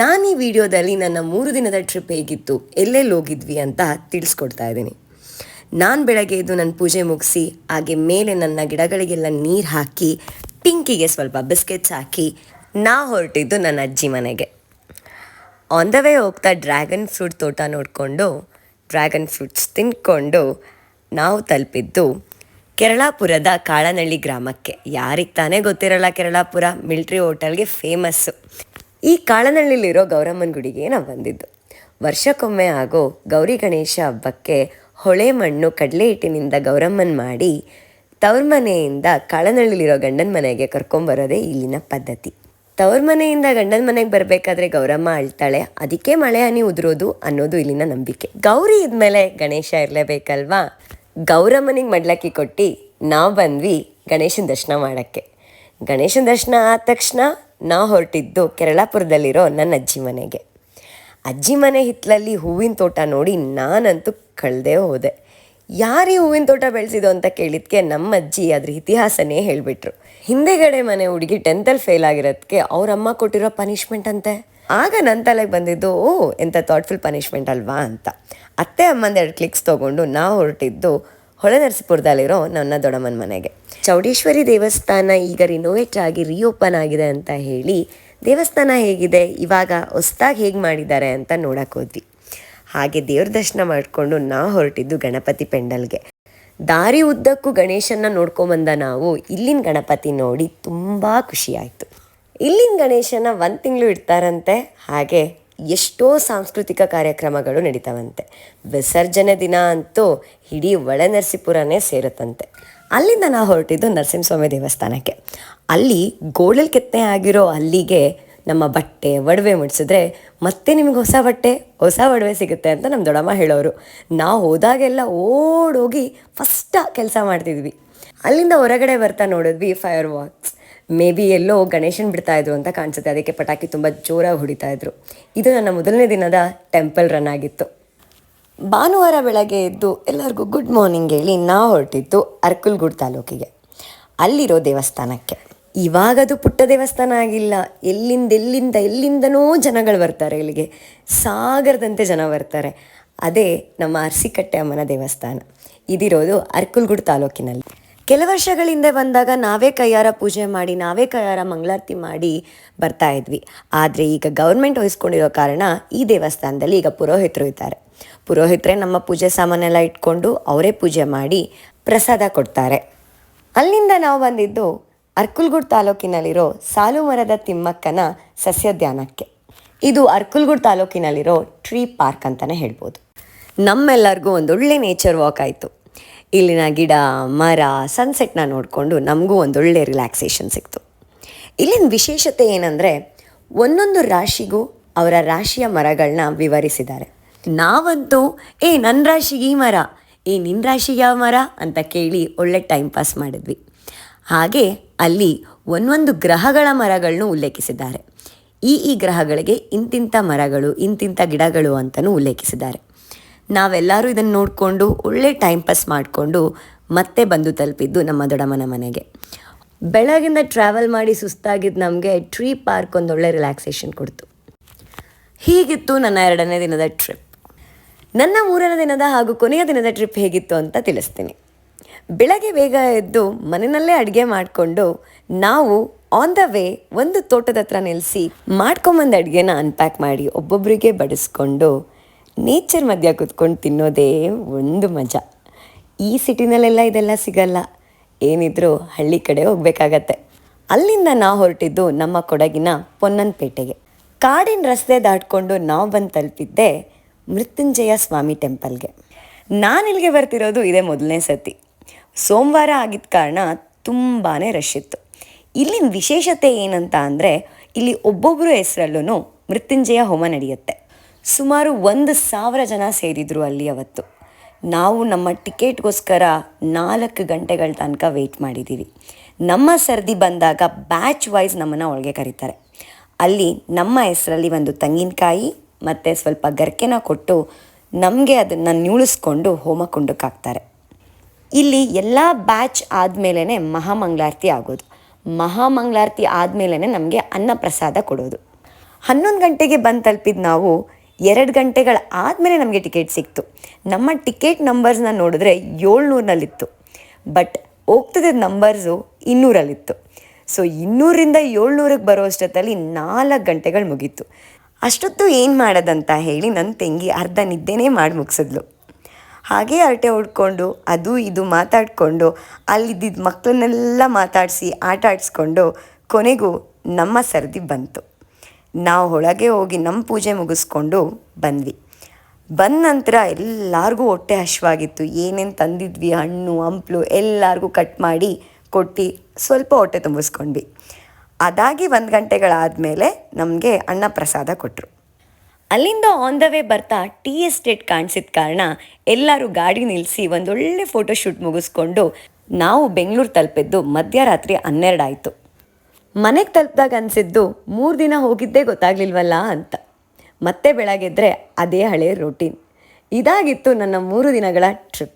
ನಾನು ಈ ವಿಡಿಯೋದಲ್ಲಿ ನನ್ನ 3 ದಿನದ ಟ್ರಿಪ್ ಹೇಗಿತ್ತು, ಎಲ್ಲೆಲ್ಲಿ ಹೋಗಿದ್ವಿ ಅಂತ ತಿಳಿಸ್ಕೊಡ್ತಾ ಇದ್ದೀನಿ. ನಾನು ಬೆಳಗ್ಗೆ ಎದ್ದು ನನ್ನ ಪೂಜೆ ಮುಗಿಸಿ ಹಾಗೆ ಮೇಲೆ ನನ್ನ ಗಿಡಗಳಿಗೆಲ್ಲ ನೀರು ಹಾಕಿ ಪಿಂಕಿಗೆ ಸ್ವಲ್ಪ ಬಿಸ್ಕೆಟ್ಸ್ ಹಾಕಿ ಹೊರಟಿದ್ದು ನನ್ನ ಅಜ್ಜಿ ಮನೆಗೆ. ಆನ್ ದ ವೇ ಹೋಗ್ತಾ ಡ್ರ್ಯಾಗನ್ ಫ್ರೂಟ್ ತೋಟ ನೋಡಿಕೊಂಡು ಡ್ರ್ಯಾಗನ್ ಫ್ರೂಟ್ಸ್ ತಿಂದ್ಕೊಂಡು ನಾವು ತಲುಪಿದ್ದು ಕೆರಳಾಪುರದ ಕಾಳನಹಳ್ಳಿ ಗ್ರಾಮಕ್ಕೆ. ಯಾರಿಗೆ ತಾನೇ ಗೊತ್ತಿರಲ್ಲ, ಕೆರಳಾಪುರ ಮಿಲ್ಟ್ರಿ ಹೋಟೆಲ್ಗೆ ಫೇಮಸ್ಸು. ಈ ಕಾಳನಹಳ್ಳಿಲಿರೋ ಗೌರಮ್ಮನ ಗುಡಿಗೆ ನಾವು ಬಂದಿದ್ದು. ವರ್ಷಕ್ಕೊಮ್ಮೆ ಆಗೋ ಗೌರಿ ಗಣೇಶ ಹಬ್ಬಕ್ಕೆ ಹೊಳೆ ಮಣ್ಣು ಕಡಲೆ ಹಿಟ್ಟಿನಿಂದ ಗೌರಮ್ಮನ ಮಾಡಿ ತವ್ರ ಮನೆಯಿಂದ ಕಾಳನಹಳ್ಳಿಲಿರೋ ಗಂಡನ ಮನೆಗೆ ಕರ್ಕೊಂಬರೋದೇ ಇಲ್ಲಿನ ಪದ್ಧತಿ. ತವ್ರ ಮನೆಯಿಂದ ಗಂಡನ ಮನೆಗೆ ಬರಬೇಕಾದ್ರೆ ಗೌರಮ್ಮ ಅಳ್ತಾಳೆ, ಅದಕ್ಕೆ ಮಳೆ ಹನಿ ಉದುರೋದು ಅನ್ನೋದು ಇಲ್ಲಿನ ನಂಬಿಕೆ. ಗೌರಿ ಇದ್ಮೇಲೆ ಗಣೇಶ ಇರಲೇಬೇಕಲ್ವಾ. ಗೌರಮ್ಮನಿಗೆ ಮಡ್ಲಕ್ಕಿ ಕೊಟ್ಟು ನಾವು ಬಂದ್ವಿ ಗಣೇಶನ ದರ್ಶನ ಮಾಡೋಕ್ಕೆ. ಗಣೇಶನ ದರ್ಶನ ಆದ ತಕ್ಷಣ ನಾವು ಹೊರಟಿದ್ದು ಕೆರಳಾಪುರದಲ್ಲಿರೋ ನನ್ನ ಅಜ್ಜಿ ಮನೆಗೆ. ಅಜ್ಜಿ ಮನೆ ಹಿತ್ತಲಲ್ಲಿ ಹೂವಿನ ತೋಟ ನೋಡಿ ನಾನಂತೂ ಕಳೆದೇ ಹೋದೆ. ಯಾರು ಹೂವಿನ ತೋಟ ಬೆಳೆಸಿದ್ದು ಅಂತ ಕೇಳಿದ್ಕೆ ನಮ್ಮ ಅಜ್ಜಿ ಅದ್ರ ಇತಿಹಾಸನೇ ಹೇಳಿಬಿಟ್ರು. ಹಿಂದೆಗಡೆ ಮನೆ ಹುಡುಗಿ 10th ಫೇಲ್ ಆಗಿರೋದಕ್ಕೆ ಅವ್ರಮ್ಮ ಕೊಟ್ಟಿರೋ ಪನಿಷ್ಮೆಂಟ್ ಅಂತೆ. ಆಗ ನನ್ನ ತಲೆಗೆ ಬಂದಿದ್ದು, ಎಂಥ ಥಾಟ್ಫುಲ್ ಪನಿಷ್ಮೆಂಟ್ ಅಲ್ವಾ ಅಂತ. ಅತ್ತೆ ಅಮ್ಮಂದು 2 ಕ್ಲಿಕ್ಸ್ ತೊಗೊಂಡು ನಾವು ಹೊರಟಿದ್ದು ಹೊಳೆನರಸೀಪುರದಲ್ಲಿರೋ ನನ್ನ ದೊಡ್ಡಮ್ಮನ ಮನೆಗೆ. ಚೌಡೇಶ್ವರಿ ದೇವಸ್ಥಾನ ಈಗ ರಿನೋವೇಟ್ ಆಗಿ ರೀಓಪನ್ ಆಗಿದೆ ಅಂತ ಹೇಳಿ ದೇವಸ್ಥಾನ ಹೇಗಿದೆ, ಇವಾಗ ಹೊಸ್ದಾಗಿ ಹೇಗೆ ಮಾಡಿದ್ದಾರೆ ಅಂತ ನೋಡಕ್ಕೆ ಹೋದ್ವಿ. ಹಾಗೆ ದೇವ್ರ ದರ್ಶನ ಮಾಡಿಕೊಂಡು ನಾವು ಹೊರಟಿದ್ದು ಗಣಪತಿ ಪೆಂಡಲ್ಗೆ. ದಾರಿ ಉದ್ದಕ್ಕೂ ಗಣೇಶನ್ನ ನೋಡ್ಕೊಂಬಂದ ನಾವು ಇಲ್ಲಿನ ಗಣಪತಿ ನೋಡಿ ತುಂಬ ಖುಷಿಯಾಯಿತು. ಇಲ್ಲಿನ ಗಣೇಶನ 1 ತಿಂಗಳು ಇಡ್ತಾರಂತೆ. ಹಾಗೆ ಎಷ್ಟೋ ಸಾಂಸ್ಕೃತಿಕ ಕಾರ್ಯಕ್ರಮಗಳು ನಡೀತಾವಂತೆ. ವಿಸರ್ಜನೆ ದಿನ ಅಂತೂ ಇಡೀ ಹೊಳೆನರಸೀಪುರನೇ ಸೇರುತ್ತಂತೆ. ಅಲ್ಲಿಂದ ನಾವು ಹೊರಟಿದ್ದು ನರಸಿಂಹಸ್ವಾಮಿ ದೇವಸ್ಥಾನಕ್ಕೆ. ಅಲ್ಲಿ ಗೋಳಲ್ಲಿ ಕೆತ್ತನೆ ಆಗಿರೋ ಅಲ್ಲಿಗೆ ನಮ್ಮ ಬಟ್ಟೆ ಒಡವೆ ಮುಡಿಸಿದ್ರೆ ಮತ್ತೆ ನಿಮಗೆ ಹೊಸ ಬಟ್ಟೆ ಹೊಸ ಒಡವೆ ಸಿಗುತ್ತೆ ಅಂತ ನಮ್ಮ ದೊಡ್ಡಮ್ಮ ಹೇಳೋರು. ನಾವು ಹೋದಾಗೆಲ್ಲ ಓಡೋಗಿ ಫಸ್ಟ್ ಕೆಲಸ ಮಾಡ್ತಿದ್ವಿ. ಅಲ್ಲಿಂದ ಹೊರಗಡೆ ಬರ್ತಾ ನೋಡಿದ್ವಿ ಫೈರ್ ವರ್ಕ್ಸ್. ಮೇ ಬಿ ಎಲ್ಲೋ ಗಣೇಶನ್ ಬಿಡ್ತಾಯಿದ್ರು ಅಂತ ಕಾಣಿಸುತ್ತೆ. ಅದಕ್ಕೆ ಪಟಾಕಿ ತುಂಬ ಜೋರಾಗಿ ಹೊಡಿತಾಯಿದ್ರು. ಇದು ನನ್ನ ಮೊದಲನೇ ದಿನದ ಟೆಂಪಲ್ ರನ್ ಆಗಿತ್ತು. ಭಾನುವಾರ ಬೆಳಗ್ಗೆ ಎದ್ದು ಎಲ್ಲರಿಗೂ ಗುಡ್ ಮಾರ್ನಿಂಗ್ ಹೇಳಿ ನಾವು ಹೊರಟಿದ್ದು ಅರ್ಕಲ್ಗೂಡು ತಾಲೂಕಿಗೆ, ಅಲ್ಲಿರೋ ದೇವಸ್ಥಾನಕ್ಕೆ. ಇವಾಗದು ಪುಟ್ಟ ದೇವಸ್ಥಾನ ಆಗಿಲ್ಲ. ಎಲ್ಲಿಂದನೋ ಜನಗಳು ಬರ್ತಾರೆ ಇಲ್ಲಿಗೆ. ಸಾಗರದಂತೆ ಜನ ಬರ್ತಾರೆ. ಅದೇ ನಮ್ಮ ಅರಸಿಕಟ್ಟೆ ಅಮ್ಮನ ದೇವಸ್ಥಾನ. ಇದಿರೋದು ಅರ್ಕಲ್ಗೂಡು ತಾಲೂಕಿನಲ್ಲಿ. ಕೆಲ ವರ್ಷಗಳ ಹಿಂದೆ ಬಂದಾಗ ನಾವೇ ಕೈಯಾರ ಪೂಜೆ ಮಾಡಿ ನಾವೇ ಕೈಯಾರ ಮಂಗಳಾರತಿ ಮಾಡಿ ಬರ್ತಾ ಇದ್ವಿ. ಆದರೆ ಈಗ ಗೌರ್ಮೆಂಟ್ ವಹಿಸ್ಕೊಂಡಿರೋ ಕಾರಣ ಈ ದೇವಸ್ಥಾನದಲ್ಲಿ ಈಗ ಪುರೋಹಿತರು ಇದ್ದಾರೆ. ಪುರೋಹಿತರೇ ನಮ್ಮ ಪೂಜೆ ಸಾಮಾನೆಲ್ಲ ಇಟ್ಕೊಂಡು ಅವರೇ ಪೂಜೆ ಮಾಡಿ ಪ್ರಸಾದ ಕೊಡ್ತಾರೆ. ಅಲ್ಲಿಂದ ನಾವು ಬಂದಿದ್ದು ಅರ್ಕಲ್ಗೂಡು ತಾಲೂಕಿನಲ್ಲಿರೋ ಸಾಲು ಮರದ ತಿಮ್ಮಕ್ಕನ ಸಸ್ಯೋದ್ಯಾನಕ್ಕೆ. ಇದು ಅರ್ಕಲ್ಗೂಡು ತಾಲೂಕಿನಲ್ಲಿರೋ ಟ್ರೀ ಪಾರ್ಕ್ ಅಂತಲೇ ಹೇಳ್ಬೋದು. ನಮ್ಮೆಲ್ಲರಿಗೂ ಒಂದೊಳ್ಳೆ ನೇಚರ್ ವಾಕ್ ಆಯಿತು. ಇಲ್ಲಿನ ಗಿಡ ಮರ ಸನ್ಸೆಟ್ನ ನೋಡಿಕೊಂಡು ನಮಗೂ ಒಂದೊಳ್ಳೆ ರಿಲ್ಯಾಕ್ಸೇಷನ್ ಸಿಕ್ತು. ಇಲ್ಲಿನ ವಿಶೇಷತೆ ಏನಂದರೆ ಒಂದೊಂದು ರಾಶಿಗೂ ಅವರ ರಾಶಿಯ ಮರಗಳನ್ನ ವಿವರಿಸಿದ್ದಾರೆ. ನಾವಂತೂ ನನ್ನ ರಾಶಿಗೆ ಈ ಮರ, ನಿನ್ನ ರಾಶಿಗೆ ಯಾವ ಮರ ಅಂತ ಕೇಳಿ ಒಳ್ಳೆ ಟೈಮ್ ಪಾಸ್ ಮಾಡಿದ್ವಿ. ಹಾಗೆ ಅಲ್ಲಿ ಒಂದೊಂದು ಗ್ರಹಗಳ ಮರಗಳನ್ನು ಉಲ್ಲೇಖಿಸಿದ್ದಾರೆ. ಈ ಗ್ರಹಗಳಿಗೆ ಇಂತಿಂಥ ಮರಗಳು ಇಂತಿಂಥ ಗಿಡಗಳು ಅಂತಲೂ ಉಲ್ಲೇಖಿಸಿದ್ದಾರೆ. ನಾವೆಲ್ಲರೂ ಇದನ್ನು ನೋಡಿಕೊಂಡು ಒಳ್ಳೆ ಟೈಮ್ ಪಾಸ್ ಮಾಡಿಕೊಂಡು ಮತ್ತೆ ಬಂದು ತಲುಪಿದ್ದು ನಮ್ಮ ದೊಡ್ಡಮ್ಮನ ಮನೆಗೆ. ಬೆಳಗಿಂದ ಟ್ರಾವೆಲ್ ಮಾಡಿ ಸುಸ್ತಾಗಿದ್ದು ನಮಗೆ ಟ್ರೀ ಪಾರ್ಕ್ ಒಂದೊಳ್ಳೆ ರಿಲ್ಯಾಕ್ಸೇಷನ್ ಕೊಡ್ತು. ಹೀಗಿತ್ತು ನನ್ನ 2ನೇ ದಿನದ ಟ್ರಿಪ್. ನನ್ನ 3ನೇ ದಿನದ ಹಾಗೂ ಕೊನೆಯ ದಿನದ ಟ್ರಿಪ್ ಹೇಗಿತ್ತು ಅಂತ ತಿಳಿಸ್ತೀನಿ. ಬೆಳಗ್ಗೆ ಬೇಗ ಎದ್ದು ಮನೆಯಲ್ಲೇ ಅಡುಗೆ ಮಾಡಿಕೊಂಡು ನಾವು ಆನ್ ದ ವೇ ಒಂದು ತೋಟದ ಹತ್ರ ನಿಲ್ಲಿಸಿ ಮಾಡ್ಕೊಂಬಂದು ಅಡುಗೆನ ಅನ್ಪ್ಯಾಕ್ ಮಾಡಿ ಒಬ್ಬೊಬ್ಬರಿಗೆ ಬಡಿಸ್ಕೊಂಡು ನೇಚರ್ ಮಧ್ಯ ಕೂತ್ಕೊಂಡು ತಿನ್ನೋದೇ ಒಂದು ಮಜಾ. ಈ ಸಿಟಿನಲ್ಲೆಲ್ಲ ಇದೆಲ್ಲ ಸಿಗಲ್ಲ. ಏನಿದ್ರೂ ಹಳ್ಳಿ ಕಡೆ ಹೋಗಬೇಕಾಗತ್ತೆ. ಅಲ್ಲಿಂದ ನಾವು ಹೊರಟಿದ್ದು ನಮ್ಮ ಕೊಡಗಿನ ಪೊನ್ನಂಪೇಟೆಗೆ. ಕಾಡಿನ ರಸ್ತೆ ದಾಟ್ಕೊಂಡು ನಾವು ಬಂದು ತಲುಪಿದ್ದೆ ಮೃತ್ಯುಂಜಯ ಸ್ವಾಮಿ ಟೆಂಪಲ್ಗೆ. ನಾನು ಇಲ್ಲಿಗೆ ಬರ್ತಿರೋದು ಇದೇ ಮೊದಲನೇ ಸತಿ. ಸೋಮವಾರ ಆಗಿದ್ದ ಕಾರಣ ತುಂಬಾ ರಶ್ ಇತ್ತು. ಇಲ್ಲಿನ ವಿಶೇಷತೆ ಏನಂತ ಅಂದರೆ ಇಲ್ಲಿ ಒಬ್ಬೊಬ್ಬರು ಹೆಸರಲ್ಲೂ ಮೃತ್ಯುಂಜಯ ಹೋಮ ನಡೆಯುತ್ತೆ. ಸುಮಾರು 1,000 ಜನ ಸೇರಿದ್ರು ಅಲ್ಲಿ ಅವತ್ತು. ನಾವು ನಮ್ಮ ಟಿಕೆಟ್ಗೋಸ್ಕರ 4 ಗಂಟೆಗಳ ತನಕ ವೆಯ್ಟ್ ಮಾಡಿದ್ದೀವಿ. ನಮ್ಮ ಸರ್ದಿ ಬಂದಾಗ ಬ್ಯಾಚ್ ವೈಸ್ ನಮ್ಮನ್ನು ಒಳಗೆ ಕರೀತಾರೆ. ಅಲ್ಲಿ ನಮ್ಮ ಹೆಸರಲ್ಲಿ ಒಂದು ತೆಂಗಿನಕಾಯಿ ಮತ್ತು ಸ್ವಲ್ಪ ಗರ್ಕೆನ ಕೊಟ್ಟು ನಮಗೆ ಅದನ್ನು ನ್ಯೂಳಿಸ್ಕೊಂಡು ಹೋಮ ಕುಂಡಕ್ಕೆ ಹಾಕ್ತಾರೆ. ಇಲ್ಲಿ ಎಲ್ಲ ಬ್ಯಾಚ್ ಆದಮೇಲೆ ಮಹಾಮಂಗಳಾರತಿ ಆಗೋದು. ಮಹಾಮಂಗಳಾರತಿ ಆದಮೇಲೆ ನಮಗೆ ಅನ್ನಪ್ರಸಾದ ಕೊಡೋದು. 11 ಗಂಟೆಗೆ ಬಂದು ತಲುಪಿದ ನಾವು 2 ಗಂಟೆಗಳ ಆದಮೇಲೆ ನಮಗೆ ಟಿಕೆಟ್ ಸಿಕ್ತು. ನಮ್ಮ ಟಿಕೆಟ್ ನಂಬರ್ಸ್ನ ನೋಡಿದ್ರೆ 700ನಲ್ಲಿತ್ತು, ಬಟ್ ಹೋಗ್ತಿದ್ದ ನಂಬರ್ಸು 200ರಲ್ಲಿತ್ತು. ಸೊ 200ರಿಂದ 700ಕ್ಕೆ ಬರೋ ಅಷ್ಟೊತ್ತಲ್ಲಿ 4 ಗಂಟೆಗಳು ಮುಗೀತು. ಅಷ್ಟೊತ್ತು ಏನು ಮಾಡೋದಂತ ಹೇಳಿ ನನ್ನ ತಂಗಿ ಅರ್ಧ ನಿದ್ದೆನೇ ಮಾಡಿ ಮುಗಿಸಿದ್ಲು. ಹಾಗೇ ಹರಟೆ ಹೊಡ್ಕೊಂಡು ಅದು ಇದು ಮಾತಾಡಿಕೊಂಡು ಅಲ್ಲಿದ್ದಿದ್ದ ಮಕ್ಕಳನ್ನೆಲ್ಲ ಮಾತಾಡಿಸಿ ಆಟ ಆಡಿಸ್ಕೊಂಡು ಕೊನೆಗೂ ನಮ್ಮ ಸರದಿ ಬಂತು. ನಾವು ಒಳಗೆ ಹೋಗಿ ನಮ್ಮ ಪೂಜೆ ಮುಗಿಸ್ಕೊಂಡು ಬಂದ್ವಿ. ಬಂದ ನಂತರ ಎಲ್ಲರಿಗೂ ಹೊಟ್ಟೆ ಹಶ್ವಾಗಿತ್ತು. ಏನೇನು ತಂದಿದ್ವಿ ಹಣ್ಣು ಹಂಪಲು ಎಲ್ಲರಿಗೂ ಕಟ್ ಮಾಡಿ ಕೊಟ್ಟು ಸ್ವಲ್ಪ ಹೊಟ್ಟೆ ತುಂಬಿಸ್ಕೊಂಡ್ವಿ. ಅದಾಗಿ 1 ಗಂಟೆಗಳಾದಮೇಲೆ ನಮಗೆ ಅನ್ನ ಪ್ರಸಾದ ಕೊಟ್ಟರು. ಅಲ್ಲಿಂದ ಆನ್ ದ ವೇ ಬರ್ತಾ ಟೀ ಎಸ್ಟೇಟ್ ಕಾಣಿಸಿದ ಕಾರಣ ಎಲ್ಲರೂ ಗಾಡಿ ನಿಲ್ಲಿಸಿ ಒಂದೊಳ್ಳೆ ಫೋಟೋಶೂಟ್ ಮುಗಿಸ್ಕೊಂಡು ನಾವು ಬೆಂಗಳೂರು ತಲುಪಿದ್ದು ಮಧ್ಯರಾತ್ರಿ 12 ಆಯಿತು. ಮನೆಗೆ ತಲುಪಿದಾಗ ಅನಿಸಿದ್ದು 3 ದಿನ ಹೋಗಿದ್ದೇ ಗೊತ್ತಾಗಲಿಲ್ವಲ್ಲ ಅಂತ. ಮತ್ತೆ ಬೆಳಗ್ಗೆದ್ರೆ ಅದೇ ಹಳೆ ರೂಟೀನ್. ಇದಾಗಿತ್ತು ನನ್ನ 3 ದಿನಗಳ ಟ್ರಿಪ್.